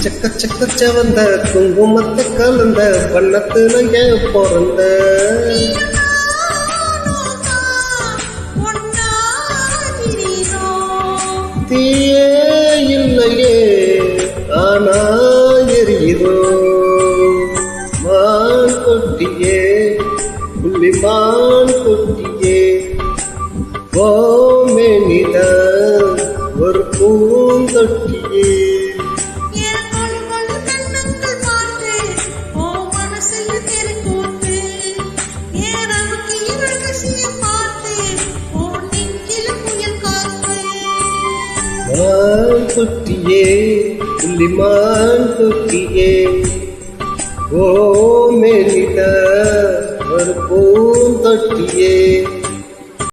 சக்க சக்க செவந்த குங்குமத்தை கலந்த வண்ணத்துல ஏன் பிறந்த தீயே இல்லையே ஆனா எரியுதோ மான் கொட்டியே புள்ளிமான் கொட்டியே ஓ மேனிதான் ஒரு பூந்தொட்டியே மான் கொட்டியே புள்ளிமான் கொட்டியே ஓ மேனிதா ஒரு பூந்தொட்டியே